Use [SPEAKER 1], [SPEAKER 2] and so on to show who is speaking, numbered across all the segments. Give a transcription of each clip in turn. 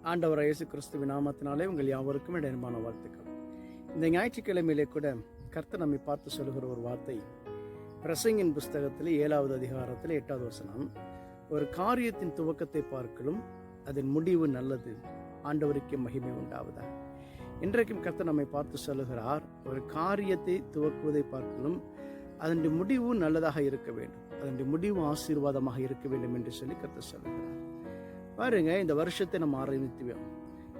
[SPEAKER 1] ஆண்டவர் இயேசு கிறிஸ்துவின் நாமத்தினாலே உங்கள் யாவருக்கும் இடையன்பான வாழ்த்துக்கள். இந்த ஞாயிற்றுக்கிழமையிலே கூட கர்த்தர் நம்மை பார்த்து சொல்லுகிற ஒரு வார்த்தை, பிரசங்கின் புஸ்தகத்தில் 7வது அதிகாரத்தில் 8வது வசனம், ஒரு காரியத்தின் துவக்கத்தை பார்க்கலும் அதன் முடிவு நல்லது, ஆண்டவருக்கே மகிமை உண்டாவதா. இன்றைக்கும் கர்த்தர் நம்மை பார்த்து சொல்லுகிறார், ஒரு காரியத்தை துவக்குவதை பார்க்கலும் அதனுடைய முடிவு நல்லதாக இருக்க வேண்டும், அதனுடைய முடிவு ஆசீர்வாதமாக இருக்க வேண்டும் என்று சொல்லி கர்த்தர் சொல்லுகிறார். பாருங்க, இந்த வருஷத்தை நம்ம ஆரம்பித்துவோம்.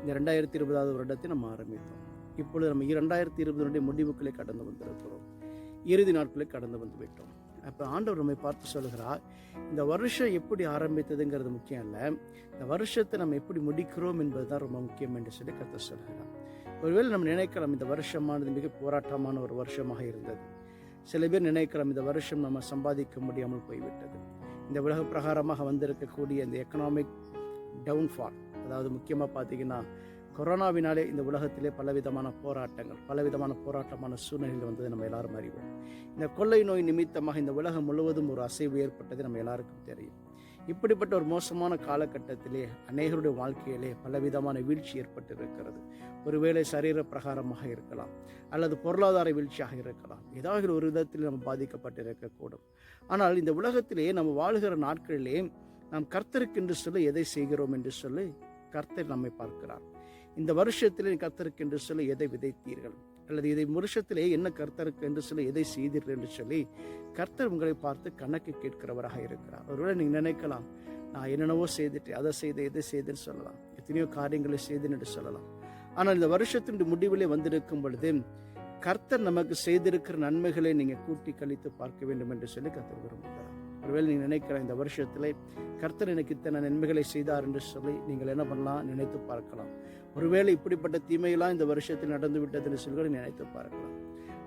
[SPEAKER 1] இந்த 2020வது வருடத்தை நம்ம ஆரம்பித்தோம். இப்பொழுது நம்ம 2020 முடிவுகளை கடந்து வந்திருக்கிறோம், இறுதி நாட்களை கடந்து வந்து விட்டோம். அப்போ ஆண்டவர் நம்மை பார்த்து சொல்லுகிறார், இந்த வருஷம் எப்படி ஆரம்பித்ததுங்கிறது முக்கியம் இல்லை, இந்த வருஷத்தை நம்ம எப்படி முடிக்கிறோம் என்பதுதான் ரொம்ப முக்கியம் என்று சொல்லி கர்த்தர் சொல்லுகிறார். ஒருவேளை நம்ம நினைக்கலாம், இந்த வருஷமானது மிக போராட்டமான ஒரு வருஷமாக இருந்தது. சில பேர் நினைக்கலாம், இந்த வருஷம் நம்ம சம்பாதிக்க முடியாமல் போய்விட்டது. இந்த உலக பிரகாரமாக வந்திருக்கக்கூடிய இந்த எக்கனாமிக் டவுன்ஃபால், அதாவது முக்கியமாக பார்த்தீங்கன்னா கொரோனாவினாலே இந்த உலகத்திலே பலவிதமான போராட்டமான சூழ்நிலைகள் வந்தது நம்ம எல்லாரும் அறிவோம். இந்த கொள்ளை நோய் நிமித்தமாக இந்த உலகம் முழுவதும் ஒரு அசைவு ஏற்பட்டது நம்ம எல்லாருக்கும் தெரியும். இப்படிப்பட்ட ஒரு மோசமான காலகட்டத்திலே அநேகருடைய வாழ்க்கையிலே பலவிதமான வீழ்ச்சி ஏற்பட்டு இருக்கிறது. ஒருவேளை சரீர பிரகாரமாக இருக்கலாம், அல்லது பொருளாதார வீழ்ச்சியாக இருக்கலாம், ஏதாவது ஒரு விதத்தில் நம்ம பாதிக்கப்பட்டு இருக்கக்கூடும். ஆனால் இந்த உலகத்திலே நம்ம வாழுகிற நாட்களிலே நாம் கர்த்தருக்கு என்று சொல்லி எதை செய்கிறோம் என்று சொல்லி கர்த்தர் நம்மை பார்க்கிறார். இந்த வருஷத்திலே கர்த்தருக்கு என்று சொல்லி எதை விதைத்தீர்கள், அல்லது இதை வருஷத்திலே என்ன கர்த்தருக்கு என்று சொல்லி எதை செய்தீர்கள் என்று சொல்லி கர்த்தர் உங்களை பார்த்து கணக்கு கேட்கிறவராக இருக்கிறார். ஒருவேளை நீங்கள் நினைக்கலாம், நான் என்னென்னவோ செய்துட்டு அதை செய்தேன் இதை செய்தேன்னு சொல்லலாம், எத்தனையோ காரியங்களை செய்தேன் என்று சொல்லலாம். ஆனால் இந்த வருஷத்தினுடைய முடிவிலே வந்திருக்கும் பொழுது கர்த்தர் நமக்கு செய்திருக்கிற நன்மைகளை நீங்கள் கூட்டி கழித்து பார்க்க வேண்டும் என்று சொல்லி கர்த்தர் விரும்புகிறார். ஒருவேளை நீங்கள் நினைக்கிற இந்த வருஷத்தில் கர்த்தர் எனக்கு இத்தனை நன்மைகளை செய்தார் என்று சொல்லி நீங்கள் என்ன பண்ணலாம், நினைத்து பார்க்கலாம். ஒருவேளை இப்படிப்பட்ட தீமையெல்லாம் இந்த வருஷத்தில் நடந்து விட்டது என்று சொல்லி நினைத்து பார்க்கலாம்.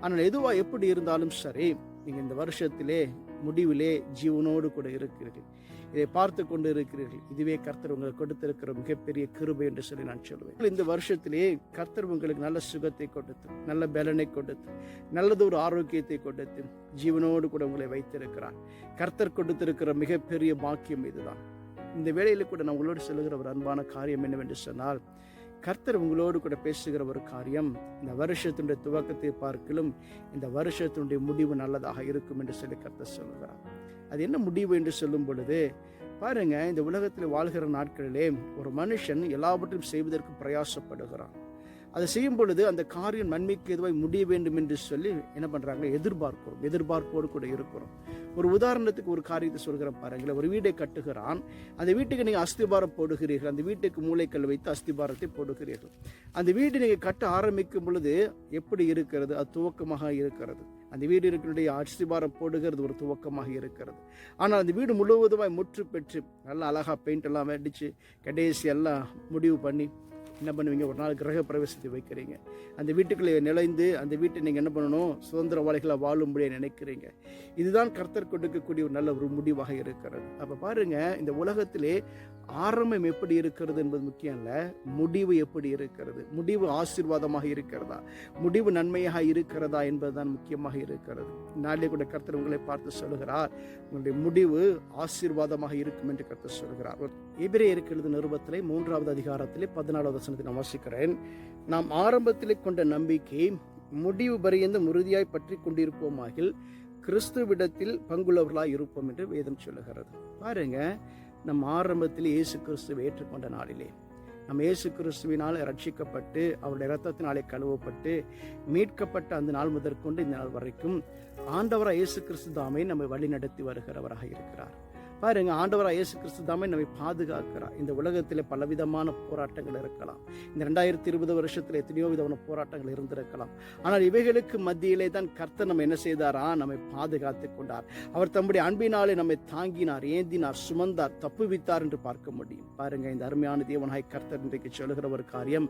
[SPEAKER 1] ஆனால் எதுவாக எப்படி இருந்தாலும் சரி, நீங்கள் இந்த வருஷத்திலே முடிவிலே ஜீவனோடு கூட இருக்கிறீர்கள், இதை பார்த்து கொண்டு இருக்கிறீர்கள். இதுவே கர்த்தர் உங்களுக்கு கொடுத்திருக்கிற மிகப்பெரிய கிருபை என்று சொல்லி நான் சொல்லுவேன். இந்த வருஷத்திலே கர்த்தர் உங்களுக்கு நல்ல சுகத்தை கொடுத்து, நல்ல பலனை கொடுத்து, நல்லது ஒரு ஆரோக்கியத்தை கொடுத்து ஜீவனோடு கூட உங்களை வைத்திருக்கிறார். கர்த்தர் கொடுத்திருக்கிற மிகப்பெரிய பாக்கியம் இதுதான். இந்த வேளையில கூட நான் உங்களோடு சொல்லுகிற ஒரு அன்பான காரியம் என்னவென்று சொன்னால், கர்த்தர் உங்களோடு கூட பேசுகிற ஒரு காரியம், இந்த வருஷத்தினுடைய துவக்கத்தை பார்க்கலும் இந்த வருஷத்தினுடைய முடிவு நல்லதாக இருக்கும் என்று சொல்லி கர்த்தர் சொல்லுகிறார். அது என்ன முடிவு என்று சொல்லும் பொழுது பாருங்க, இந்த உலகத்தில் வாழ்கிற நாட்களிலே ஒரு மனுஷன் எல்லாவற்றையும் செய்வதற்கு பிரயாசப்படுகிறான். அதை செய்யும் பொழுது அந்த காரியம் நன்மைக்கு எதுவாய் முடிய வேண்டும் என்று சொல்லி என்ன பண்றாங்க, எதிர்பார்ப்போடு கூட இருக்கிறோம். ஒரு உதாரணத்துக்கு ஒரு காரியத்தை சொல்கிறேன் பாருங்களேன். ஒரு வீடை கட்டுகிறான், அந்த வீட்டுக்கு நீங்க அஸ்திபாரம் போடுகிறீர்கள், அந்த வீட்டுக்கு மூளைக்கல் வைத்து அஸ்திபாரத்தை போடுகிறீர்கள். அந்த வீடு நீங்க கட்ட ஆரம்பிக்கும் பொழுது எப்படி இருக்கிறது, அது துவக்கமாக இருக்கிறது. அந்த வீடு இருக்கிற அஸ்திபாரம் போடுகிறது ஒரு துவக்கமாக இருக்கிறது. ஆனால் அந்த வீடு முழுவதுமாய் முற்று பெற்று நல்லா அழகா பெயிண்ட் எல்லாம் அடிச்சு கடைசி எல்லாம் முடிவு பண்ணி என்ன பண்ணுவீங்க, ஒரு நாள் கிரக பிரவேசத்தை வைக்கிறீங்க. அந்த வீட்டுக்குள்ளே நிலைந்து அந்த வீட்டை நீங்கள் என்ன பண்ணணும், சுதந்திரவாளிகளாக வாழும்படியாக நினைக்கிறீங்க. இதுதான் கர்த்தர் கொடுக்கக்கூடிய ஒரு நல்ல ஒரு முடிவாக இருக்கிறது. அப்போ பாருங்க, இந்த உலகத்திலே ஆரம்பம் எப்படி இருக்கிறது என்பது முக்கியம் இல்லை, முடிவு எப்படி இருக்கிறது, முடிவு ஆசீர்வாதமாக இருக்கிறதா, முடிவு நன்மையாக இருக்கிறதா என்பதுதான் முக்கியமாக இருக்கிறது. நாளே கூட கர்த்தர் உங்களை பார்த்து சொல்லுகிறார், உங்களுடைய முடிவு ஆசீர்வாதமாக இருக்கும் என்று கர்த்தர் சொல்லுகிறார். எபிரேயருக்கு எழுதின நிருபத்திலே 3வது அதிகாரத்திலே 14வது வசனத்தை நான் வாசிக்கிறேன். நாம் ஆரம்பத்திலே கொண்ட நம்பிக்கை முடிவு பரியந்தம் உறுதியாய் பற்றி கொண்டிருப்போமாகில் கிறிஸ்துவிடத்தில் பங்குள்ளவர்களாய் இருப்போம் என்று வேதம் சொல்லுகிறது. பாருங்க, நம் ஆரம்பத்தில் இயேசு கிறிஸ்துவை ஏற்றுக்கொண்ட நாளிலே, நம்ம இயேசு கிறிஸ்துவினால் ரட்சிக்கப்பட்டு அவருடைய இரத்தத்தினாலே கழுவப்பட்டு மீட்கப்பட்ட அந்த நாள் முதற்கொண்டு இந்த நாள் வரைக்கும் ஆண்டவராக இயேசு கிறிஸ்து தாமே நம்மை வழி நடத்தி வருகிறவராக இருக்கிறார். பாருங்க, ஆண்டவராக இயேசு கிறிஸ்து தாமே நம்மை பாதுகாக்கிறார். இந்த உலகத்தில் பலவிதமான போராட்டங்கள் இருக்கலாம். இந்த 2020 வருஷத்தில் எத்தனையோ விதமான போராட்டங்கள் இருந்திருக்கலாம். ஆனால் இவைகளுக்கு மத்தியிலே தான் கர்த்தர் நம்ம என்ன செய்தாரா, நம்மை பாதுகாத்து கொண்டார். அவர் தம்முடைய அன்பினாலே நம்மை தாங்கினார், ஏந்தினார், சுமந்தார், தப்புவித்தார் என்று பார்க்க முடியும். பாருங்க, இந்த அருமையான தேவனாய் கர்த்தர் இன்றைக்கு சொல்லுகிற ஒரு காரியம்,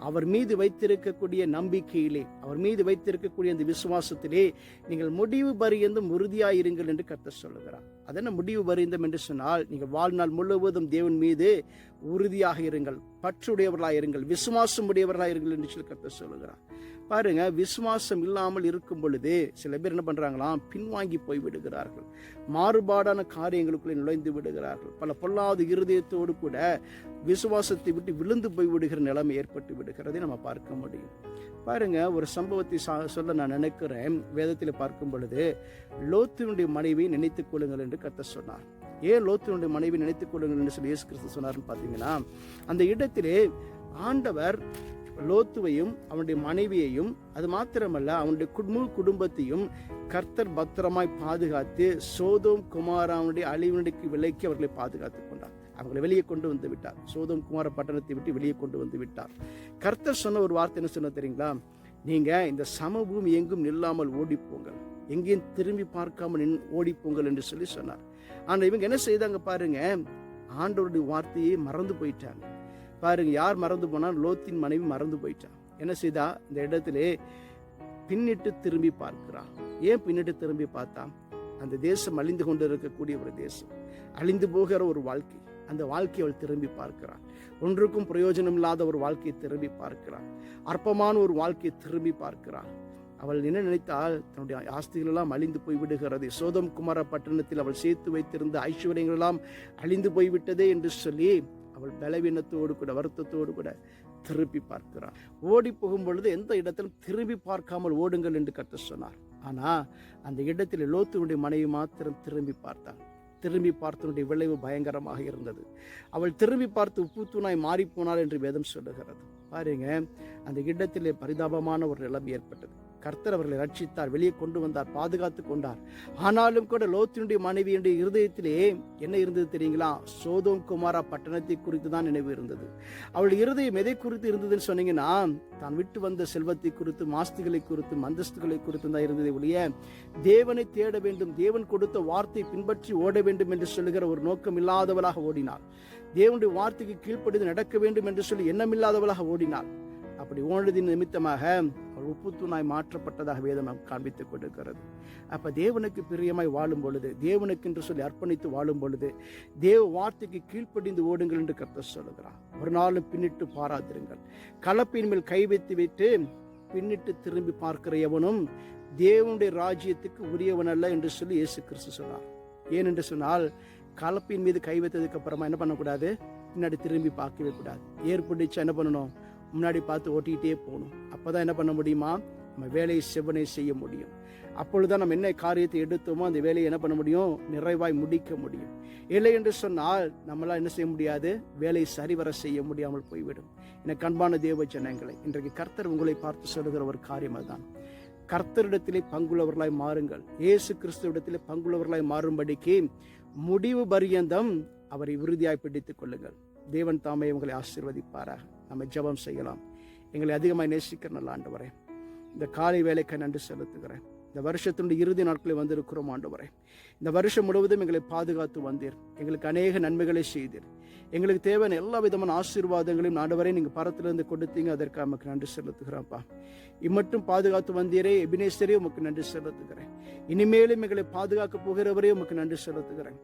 [SPEAKER 1] அவர் மீது வைத்திருக்கக்கூடிய நம்பிக்கையிலே, அவர் மீது வைத்திருக்கக்கூடிய அந்த விசுவாசத்திலே நீங்கள் முடிவு பரியந்தும் உறுதியாயிருங்கள் என்று கர்த்தர் சொல்லுகிறார். அதென்ன முடிவு பரியந்தம் என்று சொன்னால், நீங்கள் வாழ்நாள் முழுவதும் தேவன் மீது உறுதியாக இருங்கள், பற்றுடையவர்களாக இருங்கள், விசுவாசம் உடையவர்களாக இருங்கள் என்று சொல்லி கர்த்தர் சொல்லுகிறார். பாருங்க, விசுவாசம் இல்லாமல் இருக்கும் பொழுது சில பேர் என்ன பண்றாங்களாம், பின்வாங்கி போய் விடுகிறார்கள். மாறுபாடான காரியங்களுக்குள்ளே நுழைந்து விடுகிறார்கள். பல பொல்லாத இருதயத்தோடு கூட விசுவாசத்தை விட்டு விழுந்து போய் விடுகிற நிலைமை ஏற்பட்டு விடுகிறதை நம்ம பார்க்க முடியும். பாருங்க, ஒரு சம்பவத்தை சொல்ல நான் நினைக்கிறேன். வேதத்தில் பார்க்கும் பொழுது லோத்தினுடைய மனைவியை நினைத்துக் கொள்ளுங்கள் என்று கர்த்தர் சொன்னார். ஏன் லோத்தினுடைய மனைவி நினைத்துக் கொள்ளுங்கள் என்று சொல்லி இயேசு கிறிஸ்து சொன்னார்னு பார்த்தீங்கன்னா, அந்த இடத்திலே ஆண்டவர் லோத்துவையும் அவனுடைய மனைவியையும், அது மாத்திரமல்ல அவனுடைய குடும்பத்தையும் கர்த்தர் பத்திரமாய் பாதுகாத்து சோதோம் குமாராவுடைய அழிவினுடைய விலைக்கு அவர்களை பாதுகாத்துக் கொண்டார். அவங்களை வெளியே கொண்டு வந்து விட்டார். சோதோம் குமார பட்டணத்தை விட்டு வெளியே கொண்டு வந்து விட்டார். கர்த்தர் சொன்ன ஒரு வார்த்தை என்ன சொன்ன தெரியுங்களா? நீங்க இந்த சமபூமி எங்கும் நில்லாமல் ஓடிப்போங்கள், எங்கேயும் திரும்பி பார்க்காமல் ஓடிப்போங்கள் என்று சொல்லி சொன்னார். ஆனா இவங்க என்ன செய்தாங்க பாருங்க, ஆண்டவருடைய வார்த்தையை மறந்து போயிட்டாங்க. பாருங்க, யார் மறந்து போனா? லோத்தின் மனைவி மறந்து போயிட்டான். என்ன செய்தா? இந்த இடத்திலே பின்னிட்டு திரும்பி பார்க்கிறான். ஏன் பின்னிட்டு திரும்பி பார்த்தா? அந்த தேசம் அழிந்து கொண்டு இருக்கக்கூடிய ஒரு தேசம், அழிந்து போகிற ஒரு வாழ்க்கை. அந்த வாழ்க்கையை அவள் திரும்பி பார்க்கிறான். ஒன்றுக்கும் பிரயோஜனம் இல்லாத ஒரு வாழ்க்கையை திரும்பி பார்க்கிறான். அற்பமான ஒரு வாழ்க்கையை திரும்பி பார்க்கிறான். அவள் என்ன நினைத்தால், தன்னுடைய ஆஸ்திகள் எல்லாம் அழிந்து போய் விடுகிறது, சோதம் குமார பட்டணத்தில் அவள் சேர்த்து வைத்திருந்த ஐஸ்வர்யங்கள் எல்லாம் அழிந்து போய்விட்டதே என்று சொல்லி அவள் பலவீனத்தோடு கூட வருத்தத்தோடு கூட திரும்பி பார்க்கிறார். ஓடி போகும் பொழுது எந்த இடத்திலும் திரும்பி பார்க்காமல் ஓடுங்கள் என்று கர்த்தர் சொன்னார். ஆனா அந்த இடத்தில் லோத்துனுடைய மனைவி மாத்திரம் திரும்பி பார்த்தாள். திரும்பி பார்த்தனுடைய விளைவு பயங்கரமாக இருந்தது. அவள் திரும்பி பார்த்து உப்புத்தூணாய் மாறி போனாள் என்று வேதம் சொல்லுகிறது. பாருங்க, அந்த இடத்திலே பரிதாபமான ஒரு நிலைமை ஏற்பட்டது. கர்த்தர் அவர்களை ரட்சித்தார், வெளியே கொண்டு வந்தார், பாதுகாத்து கொண்டார். ஆனாலும் கூட லோத்தினுடைய மனைவியுடைய இருதயத்திலே என்ன இருந்தது தெரியுங்களா? சோதோம் குமாரா பட்டணத்தை குறித்து தான் நினைவு இருந்தது. அவள் இருதயம் எதை குறித்து இருந்ததுன்னு சொன்னீங்கன்னா, தான் விட்டு வந்த செல்வத்தை குறித்து, மாஸ்திகளை குறித்து, அந்தஸ்துகளை குறித்து தான் இருந்ததை ஒழிய தேவனை தேட வேண்டும், தேவன் கொடுத்த வார்த்தை பின்பற்றி ஓட வேண்டும் என்று சொல்லுகிற ஒரு நோக்கம் இல்லாதவளாக ஓடினாள். தேவனுடைய வார்த்தைக்கு கீழ்ப்படிந்து நடக்க வேண்டும் என்று சொல்லி எண்ணமில்லாதவளாக ஓடினாள். அப்படி ஓடுதின் நிமித்தமாக அவள் உப்புத்தூணாய் மாற்றப்பட்டதாக வேதம் காண்பித்துக் கொண்டிருக்கிறது. அப்ப தேவனுக்கு பிரியமாய் வாழும் பொழுது, தேவனுக்கு என்று சொல்லி அர்ப்பணித்து வாழும் பொழுது, தேவ வார்த்தைக்கு கீழ்ப்படிந்து ஓடுங்கள் என்று கர்த்தர் சொல்லுகிறார். ஒரு நாளும் பின்னிட்டு பாராதிருங்கள். கலப்பின் மேல் கை வைத்து விட்டு பின்னிட்டு திரும்பி பார்க்கிற எவனும் தேவனுடைய ராஜ்யத்துக்கு உரியவன் அல்ல என்று சொல்லி இயேசு கிறிஸ்து சொன்னார். ஏனென்று சொன்னால், கலப்பின் மீது கை வைத்ததுக்கு அப்புறமா என்ன பண்ணக்கூடாது? பின்னாடி திரும்பி பார்க்கவே கூடாது. ஏற்பட்டுச்சா என்ன பண்ணணும்? முன்னாடி பார்த்து ஓட்டிகிட்டே போகணும். அப்போதான் என்ன பண்ண முடியுமா? நம்ம வேலையை செவ்வனை செய்ய முடியும். அப்பொழுதுதான் நம்ம என்ன காரியத்தை எடுத்தோமோ அந்த வேலையை என்ன பண்ண முடியும்? நிறைவாய் முடிக்க முடியும். இல்லை என்று சொன்னால் நம்மளால் என்ன செய்ய முடியாது? வேலையை சரிவர செய்ய முடியாமல் போய்விடும். எனக்கு அன்பான தேவ ஜனங்களை, இன்றைக்கு கர்த்தர் உங்களை பார்த்து சொல்லுகிற ஒரு காரியம் அதுதான். கர்த்தரிடத்திலே பங்குள்ளவர்களாய் மாறுங்கள். இயேசு கிறிஸ்துவிடத்திலே பங்குள்ளவர்களாய் மாறும்படிக்கு முடிவு பரியந்தம் அவரை உறுதியாய் பிடித்துக் கொள்ளுங்கள். தேவன் தாமே உங்களை ஆசீர்வதிப்பாராக. நம்ம ஜெபம் செய்யலாம். எங்களை அதிகமாக நேசிக்கிற நல்ல ஆண்டவரே, இந்த காலை வேலைக்கு நன்றி செலுத்துகிறேன். இந்த வருஷத்தினுடைய இறுதி நாட்களில் வந்திருக்கிறோம் ஆண்டவரே. இந்த வருஷம் முழுவதும் எங்களை பாதுகாத்து வந்தீர். எங்களுக்கு அநேக நன்மைகளை செய்தீர். எங்களுக்கு தேவையான எல்லா விதமான ஆசீர்வாதங்களையும் ஆண்டவரே நீங்கள் பரத்திலிருந்து கொடுத்தீங்க. அதற்காக நமக்கு நன்றி செலுத்துகிறேன்ப்பா. இம்மட்டும் பாதுகாத்து வந்தீரே எபினேசரே, உமக்கு நன்றி செலுத்துகிறேன். இனிமேலும் எங்களை பாதுகாக்க போகிறவரே உமக்கு நன்றி செலுத்துகிறேன்.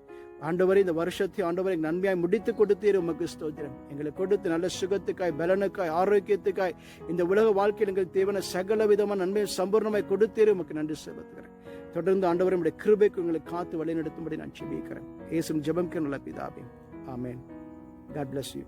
[SPEAKER 1] ஆண்டவரே, இந்த வருஷத்தை ஆண்டவரை நன்மையாய் முடித்து கொடுத்தீர், உமக்கு ஸ்தோத்திரம். எங்களை கொடுத்து நல்ல சுகத்துக்காய், பலனுக்காய், ஆரோக்கியத்துக்காய், இந்த உலக வாழ்க்கையில் எங்களுக்கு தேவையான சகல விதமான நன்மையை சம்பூர்ணமாய் கொடுத்தீர், உமக்கு நன்றி செலுத்துகிறேன். தொடர்ந்து ஆண்டவரை உடைய கிருபைக்கு உங்களை காத்து வழி நடத்தும்படி நான் ஜெபிக்கிறேன். இயேசுவின் ஜெபம் நல்ல பிதாவே, ஆமென். God bless you.